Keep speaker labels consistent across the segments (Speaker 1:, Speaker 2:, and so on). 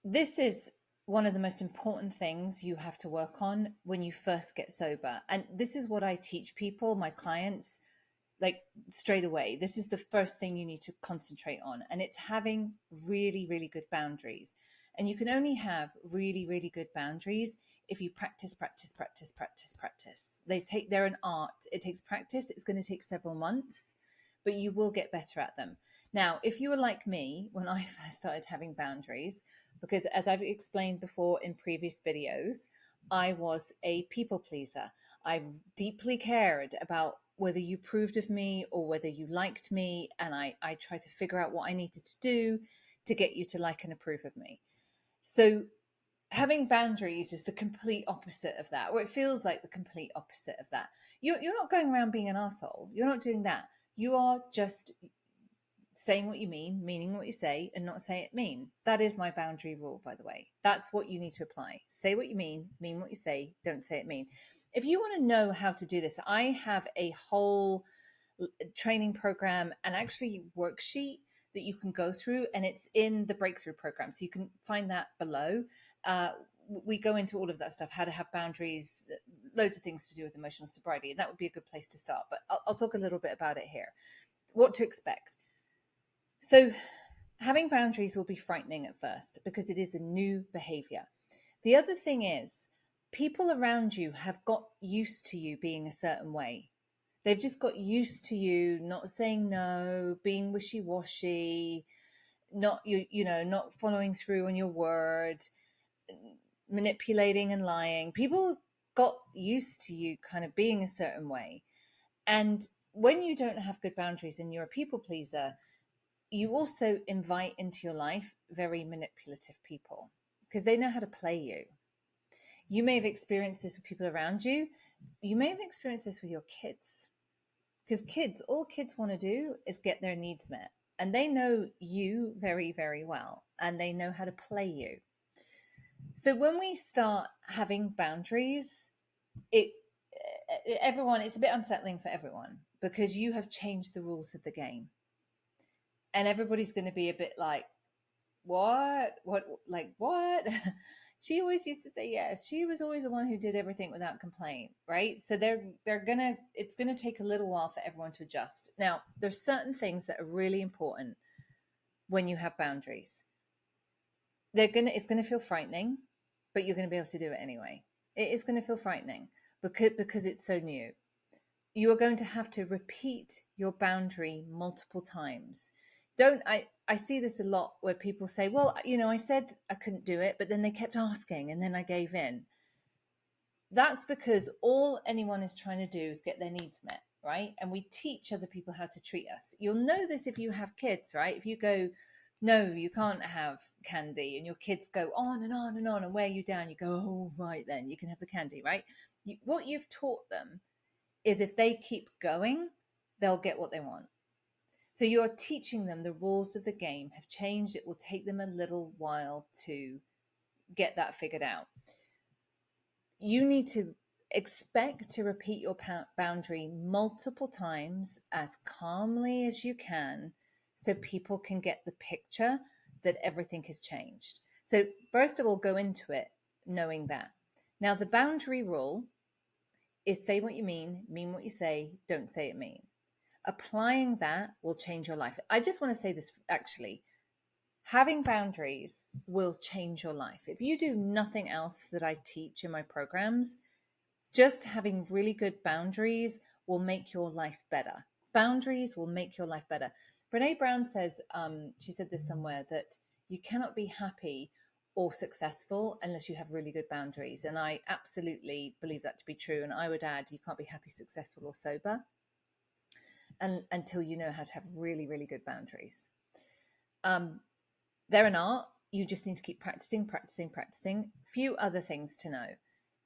Speaker 1: This is one of the most important things you have to work on when you first get sober. And this is what I teach people, my clients, like straight away. This is the first thing you need to concentrate on. And it's having really, really good boundaries. And you can only have really, really good boundaries if you practice, practice, practice, practice, practice. They're an art. It takes practice. It's going to take several months, but you will get better at them. Now, if you were like me when I first started having boundaries, because as I've explained before in previous videos, I was a people pleaser. I deeply cared about whether you approved of me or whether you liked me. And I tried to figure out what I needed to do to get you to like and approve of me. So having boundaries is the complete opposite of that, or it feels like the complete opposite of that. You're not going around being an asshole. You're not doing that. You are just saying what you mean, meaning what you say, and not say it mean. That is my boundary rule, by the way. That's what you need to apply. Say what you mean what you say, don't say it mean. If you want to know how to do this, I have a whole training program and actually worksheet that you can go through, and it's in the breakthrough program. So you can find that below. We go into all of that stuff, how to have boundaries, loads of things to do with emotional sobriety. That would be a good place to start. But I'll talk a little bit about it here. What to expect. So having boundaries will be frightening at first because it is a new behavior. The other thing is, people around you have got used to you being a certain way. They've just got used to you not saying no, being wishy-washy, not following through on your word, manipulating and lying. People got used to you kind of being a certain way. And when you don't have good boundaries and you're a people pleaser, you also invite into your life very manipulative people because they know how to play you. You may have experienced this with people around you. You may have experienced this with your kids because all kids want to do is get their needs met. And they know you very, very well, and they know how to play you. So when we start having boundaries, it's a bit unsettling for everyone because you have changed the rules of the game. And everybody's going to be a bit like, what she always used to say yes, she was always the one who did everything without complaint, right? So it's gonna take a little while for everyone to adjust. Now there's certain things that are really important when you have boundaries. It's gonna feel frightening, but you're gonna be able to do it anyway. It is gonna feel frightening because it's so new. You are going to have to repeat your boundary multiple times. I see this a lot where people say, well, I said I couldn't do it, but then they kept asking and then I gave in. That's because all anyone is trying to do is get their needs met, right? And we teach other people how to treat us. You'll know this if you have kids, right? If you go, no, you can't have candy, and your kids go on and on and on and wear you down, you go, oh, right, then you can have the candy, right? What you've taught them is if they keep going, they'll get what they want. So you're teaching them the rules of the game have changed. It will take them a little while to get that figured out. You need to expect to repeat your boundary multiple times as calmly as you can so people can get the picture that everything has changed. So first of all, go into it knowing that. Now, the boundary rule is say what you mean what you say, don't say it mean. Applying that will change your life. I just want to say this actually. Having boundaries will change your life. If you do nothing else that I teach in my programs, just having really good boundaries will make your life better. Boundaries will make your life better. Brene Brown says, she said this somewhere, that you cannot be happy or successful unless you have really good boundaries. And I absolutely believe that to be true. And I would add, you can't be happy, successful, or sober until you know how to have really, really good boundaries. They're an art. You just need to keep practicing, practicing, practicing. Few other things to know.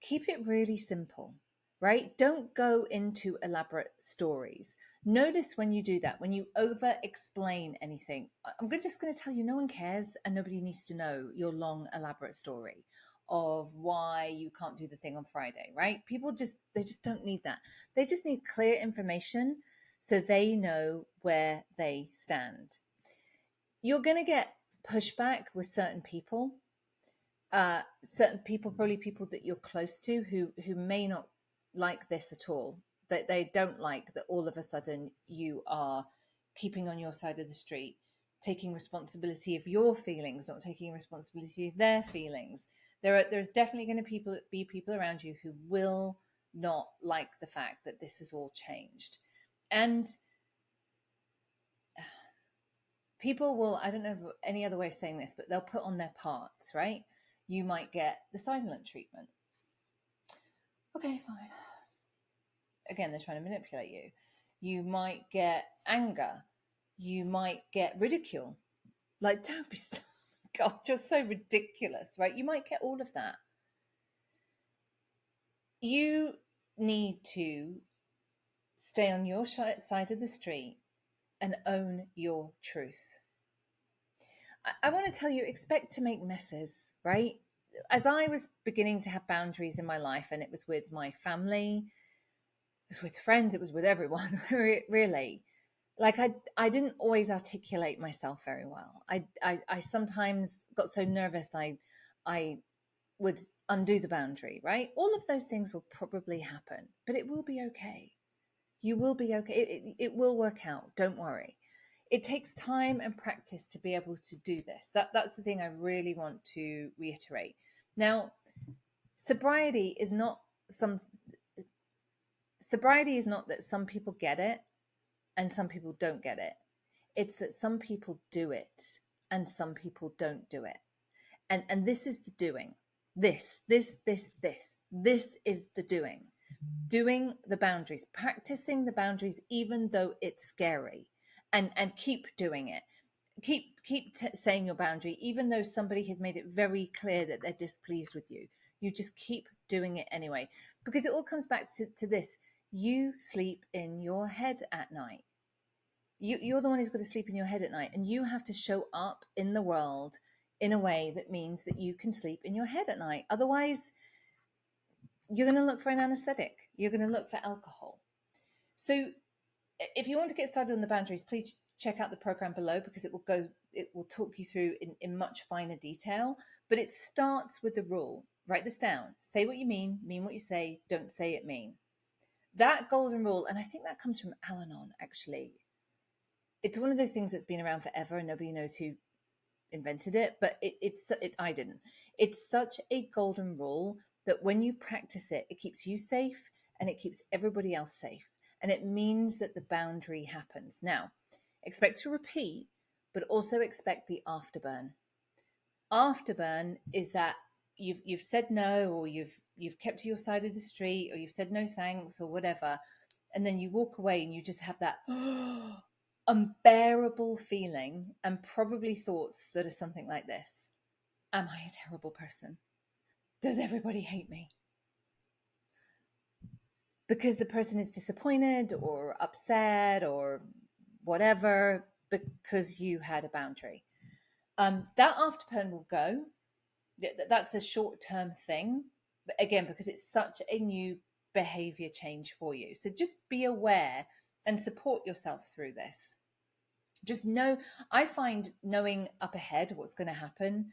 Speaker 1: Keep it really simple, right? Don't go into elaborate stories. Notice when you do that, when you over explain anything, I'm just going to tell you, no one cares and nobody needs to know your long, elaborate story of why you can't do the thing on Friday, right? They just don't need that. They just need clear information so they know where they stand. You're going to get pushback with certain people. certain people, probably people that you're close to, who may not like this at all. That they don't like that all of a sudden you are keeping on your side of the street, taking responsibility of your feelings, not taking responsibility of their feelings. There's definitely going to be people around you who will not like the fact that this has all changed. And people will, I don't know any other way of saying this, but they'll put on their parts, right? You might get the silent treatment. Okay, fine. Again, they're trying to manipulate you. You might get anger. You might get ridicule. Like, don't be, God, you're so ridiculous, right? You might get all of that. You need to stay on your side of the street and own your truth. I want to tell you, expect to make messes, right? As I was beginning to have boundaries in my life, and it was with my family, it was with friends, it was with everyone, really. Like I didn't always articulate myself very well. I sometimes got so nervous I would undo the boundary, right? All of those things will probably happen, but it will be okay. You will be okay. It will work out. Don't worry. It takes time and practice to be able to do this. That's the thing I really want to reiterate. Now, sobriety is not some sobriety is not that some people get it and some people don't get it. It's that some people do it and some people don't do it. And this is the doing. This is the doing. Doing the boundaries, practicing the boundaries, even though it's scary, and keep doing it. Keep saying your boundary, even though somebody has made it very clear that they're displeased with you. You just keep doing it anyway, because it all comes back to this. You sleep in your head at night. You're the one who's got to sleep in your head at night, and you have to show up in the world in a way that means that you can sleep in your head at night. Otherwise, you're going to look for an anesthetic. You're going to look for alcohol. So if you want to get started on the boundaries, please check out the program below, because it will talk you through in much finer detail. But it starts with the rule. Write this down. Say what you mean what you say, don't say it mean. That golden rule, and I think that comes from Al-Anon, actually. It's one of those things that's been around forever and nobody knows who invented it, but I didn't. It's such a golden rule that when you practice it, it keeps you safe and it keeps everybody else safe. And it means that the boundary happens. Now, expect to repeat, but also expect the afterburn. Afterburn is that you've said no, or you've kept to your side of the street, or you've said no thanks, or whatever, and then you walk away and you just have that unbearable feeling, and probably thoughts that are something like this: am I a terrible person? Does everybody hate me? Because the person is disappointed or upset or whatever, because you had a boundary. That afterburn will go. That's a short-term thing, but again, because it's such a new behavior change for you. So just be aware and support yourself through this. Just know, I find knowing up ahead what's going to happen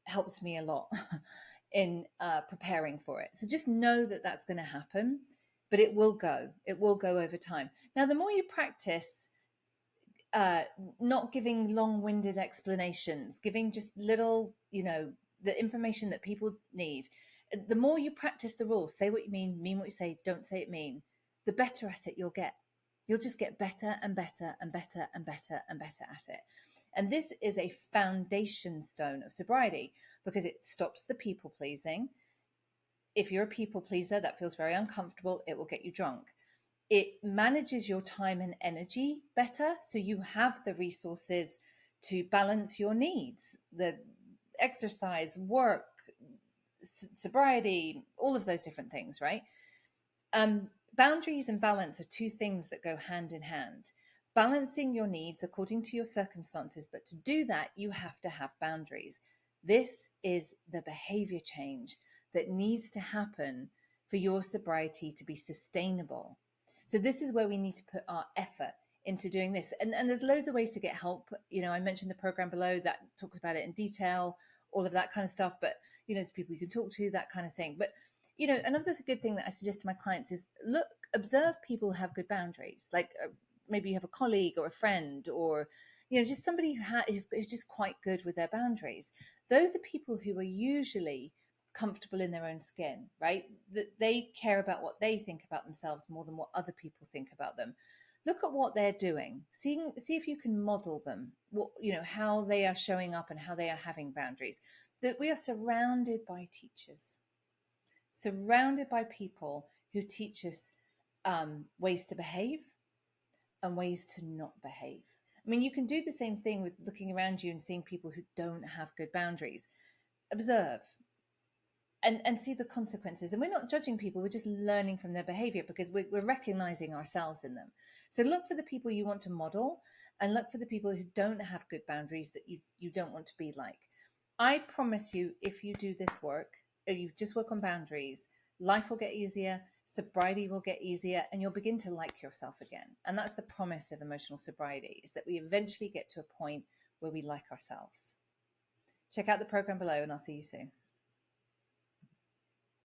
Speaker 1: helps me a lot in preparing for it. So just know that that's going to happen, but it will go. It will go over time. Now, the more you practice not giving long-winded explanations, giving just little, the information that people need, the more you practice the rules, say what you mean what you say, don't say it mean, the better at it you'll get. You'll just get better and better and better and better and better at it. And this is a foundation stone of sobriety, because it stops the people pleasing. If you're a people pleaser, that feels very uncomfortable. It will get you drunk. It manages your time and energy better, so you have the resources to balance your needs, the exercise, work, sobriety, all of those different things, right? Boundaries and balance are two things that go hand in hand. Balancing your needs according to your circumstances, but to do that, you have to have boundaries. This is the behavior change that needs to happen for your sobriety to be sustainable. So this is where we need to put our effort into doing this. And there's loads of ways to get help. I mentioned the program below that talks about it in detail, all of that kind of stuff. But, it's people you can talk to, that kind of thing. But, another good thing that I suggest to my clients is observe people who have good boundaries. Like maybe you have a colleague or a friend, or, just somebody who's just quite good with their boundaries. Those are people who are usually comfortable in their own skin, right? That they care about what they think about themselves more than what other people think about them. Look at what they're doing. See if you can model them, how they are showing up and how they are having boundaries. That we are surrounded by teachers, surrounded by people who teach us ways to behave and ways to not behave. I mean, you can do the same thing with looking around you and seeing people who don't have good boundaries. Observe and see the consequences. And we're not judging people, we're just learning from their behavior, because we're recognizing ourselves in them. So look for the people you want to model, and look for the people who don't have good boundaries that you don't want to be like. I promise you, if you do this work, or you just work on boundaries, life will get easier, sobriety will get easier, and you'll begin to like yourself again. And that's the promise of emotional sobriety, is that we eventually get to a point where we like ourselves. Check out the program below, and I'll see you soon.